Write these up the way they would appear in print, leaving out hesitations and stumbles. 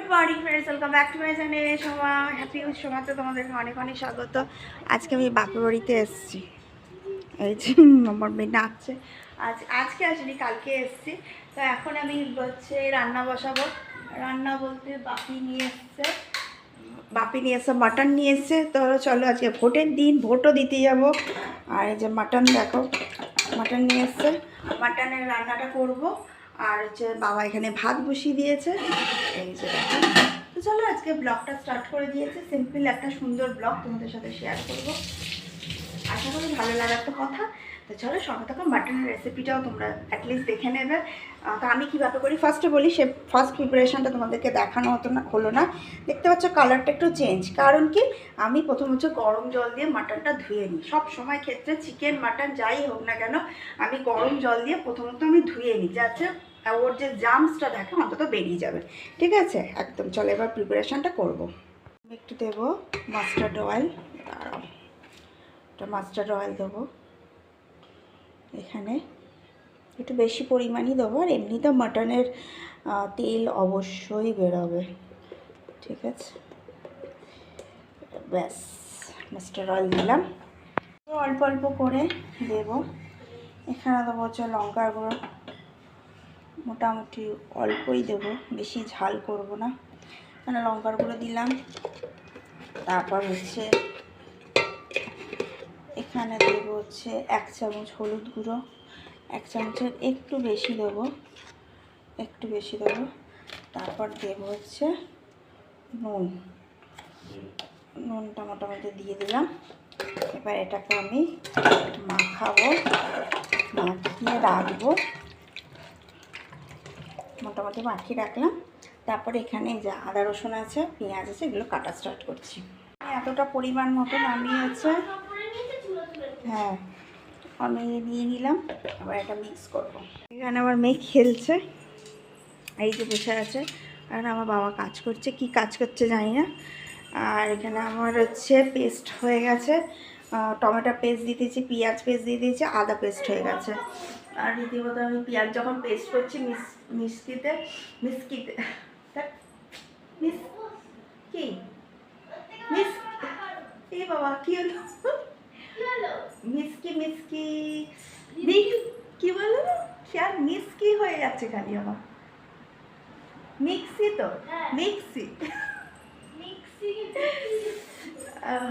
Good morning friends, welcome back to my channel. Soma happy সোমাতে তোমাদেরকে অনেক অনেক স্বাগত। আজকে আমি বাপের বাড়িতে এসেছি। এই যে আমার মেয়ে নাচছে। আজকে আসেনি, কালকে এসেছি। তো এখন আমি হচ্ছে রান্না বসাবো। রান্না বলতে বাপি নিয়ে এসছে মাটন নিয়ে এসছে। তো চলো, আজকে ভোটের দিন, ভোটও দিতে যাব। আর এই যে মাটন, দেখো মাটন নিয়ে এসছে। মাটনের রান্নাটা করব। আর হচ্ছে বাবা এখানে ভাত বসিয়ে দিয়েছে, এই যে দেখো। তো চলো আজকে ব্লগটা স্টার্ট করে দিয়েছে। সিম্পল একটা সুন্দর ব্লগ তোমাদের সাথে শেয়ার করব, আশা করি ভালো লাগার তো কথা। তো চলো সঙ্গে থাকো, মাটনের রেসিপিটাও তোমরা অ্যাটলিস্ট দেখে নেবে। তো আমি কীভাবে করি ফার্স্টে বলি। সে ফার্স্ট প্রিপারেশানটা তোমাদেরকে দেখানো হলো না। দেখতে পাচ্ছ কালারটা একটু চেঞ্জ, কারণ কি আমি প্রথম হচ্ছে গরম জল দিয়ে মাটনটা ধুয়ে নিই। সব সময় ক্ষেত্রে চিকেন মাটন যাই হোক না কেন, আমি গরম জল দিয়ে প্রথমত আমি ধুয়ে নিই, যাতে ওর যে জামসটা দেখে অন্তত বেরিয়ে যাবে। ঠিক আছে, একদম। চলো এবার প্রিপারেশানটা করবো। একটু দেবো মাস্টার্ড অয়েল। দাঁড়াও, একটা মাস্টার্ড অয়েল দেবো এখানে, একটু বেশি পরিমাণই দেবো। আর এমনি তো মাটনের তেল অবশ্যই বেরোবে। ঠিক আছে, ব্যাস মাস্টার্ড অয়েল দিলাম। অল্প অল্প করে দেব। এখানে দেবো হচ্ছে লঙ্কার গুঁড়ো, মোটামুটি অল্পই দেবো, বেশি ঝাল করব না। মানে লঙ্কার গুঁড়ো দিলাম। তারপর হচ্ছে এখানে দেবো হচ্ছে 1 চামচ হলুদ গুঁড়ো, 1 চামচের একটু বেশি দেবো, তারপর দেবো হচ্ছে নুনটা মোটামুটি দিয়ে দিলাম। এবার এটাকে আমি মাখিয়ে রাখবো, মোটামুটি মাখিয়ে রাখলাম। তারপরে এখানে যে আদা রসুন আছে, পেঁয়াজ আছে, এগুলো কাটা স্টার্ট করছি। এতটা পরিমাণ মতন আমি হচ্ছে আমি নিয়ে নিলাম। আবার এটা মিক্স করবো। এখানে আমার মেয়ে খেলছে, এই যে বসে আছে। কারণ আমার বাবা কাজ করছে, কি কাজ করছে জানি না। আর এখানে আমার হচ্ছে পেস্ট হয়ে গেছে, টমেটো পেস্ট দিয়ে দিয়েছি, পেঁয়াজ পেস্ট দিয়ে দিয়েছি, আদা পেস্ট হয়ে গেছে। আর রীতিমতো আমি পেঁয়াজ যখন পেস্ট করছি মিষ্টিতে বাবা কি হলো, মিসকি কি বলো, আর মিসকি হয়ে যাচ্ছে খালি আমার। মিক্সি তো মিক্সি,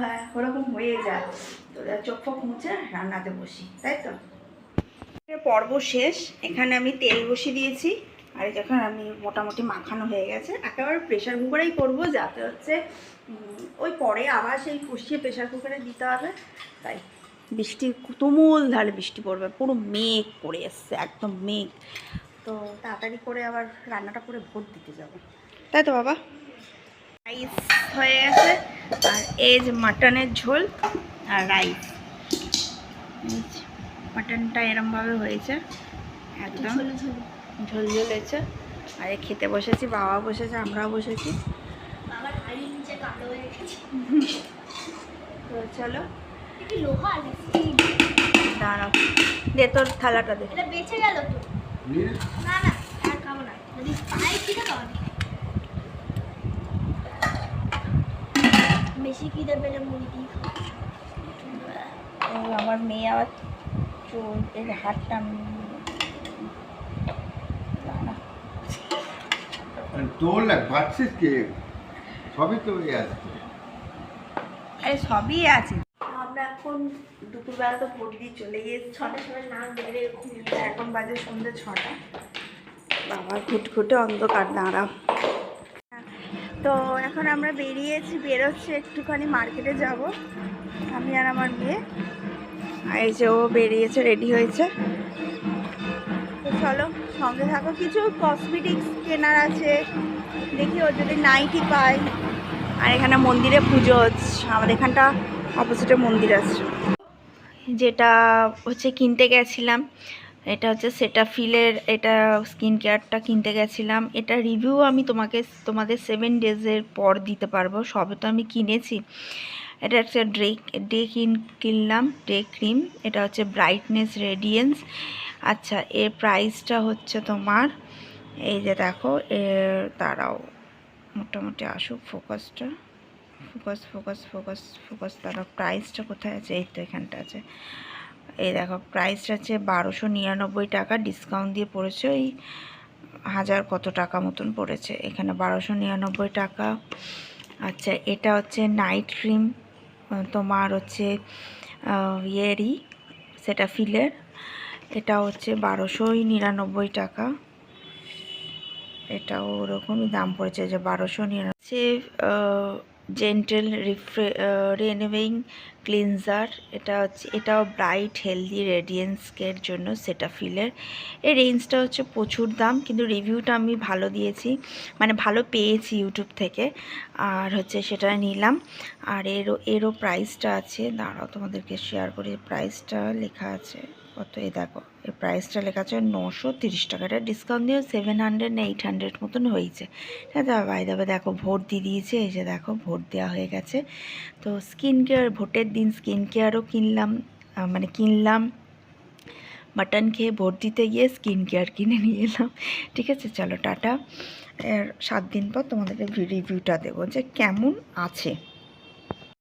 হ্যাঁ ওরকম হয়ে যায়। তো চোখ ফোক মুছে রান্নাতে বসি, তাই তো। পর্ব শেষ। এখানে আমি তেল বসিয়ে দিয়েছি। আর যখন আমি মোটামুটি মাখানো হয়ে গেছে, একেবারে প্রেশার কুকারেই করবো, যাতে হচ্ছে ওই পরে আবার সেই কষিয়ে প্রেশার কুকারে দিতে হবে। তাই বৃষ্টি, তুমুল ধারে বৃষ্টি পড়বে, পুরো মেঘ করে এসছে, একদম মেঘ। তো তাড়াতাড়ি করে আবার রান্নাটা করে ভোট দিতে যাবো, তাই তো বাবা। রাইস হয়ে গেছে, আর এই যে মাটনের ঝোল আর রাইস। মাটনটা এরমভাবে হয়েছে, একদম ঝোল হয়েছে। আর খেতে বসেছি, বাবা বসেছে, আমরাও বসেছি। তো চলো দাঁড়াও, দে তোর থালাটা দে। বেঁচে গেল তো, না না আর খাবো না, যদি পাই খিদে খাওয়া বেশি খিদে পেলে মুড়ি দিয়ে আমার মেয়ে আবার চলতে হাতটা তোর না ভাবছিস কি সবই তো আছে, আরে সবই আছে। আমরা এখন দুপুরবেলা তো ভোট দিয়ে চলে গিয়েছি, 6টার সময় নাম বেড়ে এখন বাজে সন্ধ্যে 6টা। বাবা ঘুটঘুটে অন্ধকার, দাঁড়াও। তো এখন আমরা বেরোচ্ছি একটুখানি মার্কেটে যাব, আমি আর আমার মেয়ে। আর এই যে ও বেরিয়েছে, রেডি হয়েছে। তো চলো সঙ্গে থাকো। কিছু কসমেটিক্স কেনার আছে, দেখি ও যদি নাইটি পাই। আর এখানে মন্দিরে পুজো হচ্ছে, আমাদের এখানটা অপোজিটে মন্দির আছে। যেটা হচ্ছে কিনতে গেছিলাম, এটা হচ্ছে সেটাফিলের, এটা স্কিন কেয়ারটা কিনতে গেছিলাম। এটা রিভিউ আমি তোমাদের 7 ডেজের পর দিতে পারবো, সবে তো আমি কিনেছি। এটা একটা কিনলাম ডে ক্রিম। এটা হচ্ছে ব্রাইটনেস রেডিয়েন্স। আচ্ছা, এর প্রাইসটা হচ্ছে তোমার, এই যে দেখো, দাঁড়াও মোটামুটি আসুক ফোকাসটা। Focus focus focus focus. দেখো প্রাইসটা কোথায় আছে, এই তো এখানটা আছে। এই দেখো প্রাইসটা আছে 1299 টাকা, ডিসকাউন্ট দিয়ে পড়েছে ওই 1000 কত টাকা মতন পড়েছে এখানে, 1299 টাকা। আচ্ছা এটা হচ্ছে নাইট ক্রিম, তোমার হচ্ছে ইয়েরই, সেটা ফিলের, এটা হচ্ছে 1299 টাকা। এটাও ওরকমই দাম পড়েছে, যে 1299 হচ্ছে জেন্টেল রিনিউইং ক্লিনজার। এটা হচ্ছে, এটাও ব্রাইট হেলদি রেডিয়েন্সকের জন্য, সেটা ফিলের। এই রেঞ্জটা হচ্ছে প্রচুর দাম, কিন্তু রিভিউটা আমি ভালো দিয়েছি, মানে ভালো পেয়েছি ইউটিউব থেকে, আর হচ্ছে সেটা নিলাম। আর এরও প্রাইসটা আছে, দাঁড়াও তোমাদেরকে শেয়ার করি। প্রাইসটা লেখা আছে কত, এই দেখো এই প্রাইসটা লেখা আছে 930 টাকা। এটা ডিসকাউন্ট দিয়ে 700 না 800 মতন হয়েছে। হ্যাঁ বাই দাবে দেখো ভোট দিয়ে দিয়েছে, এই যে দেখো ভোট দেওয়া হয়ে গেছে। তো স্কিন কেয়ার, ভোটের দিন স্কিন কেয়ারও কিনলাম, কিনলাম। মাটন খেয়ে ভোট দিতে গিয়ে স্কিন কেয়ার কিনে নিয়ে এলাম। ঠিক আছে, চলো টাটা। 7 দিন পর তোমাদেরকে রিভিউটা দেবো যে কেমন আছে।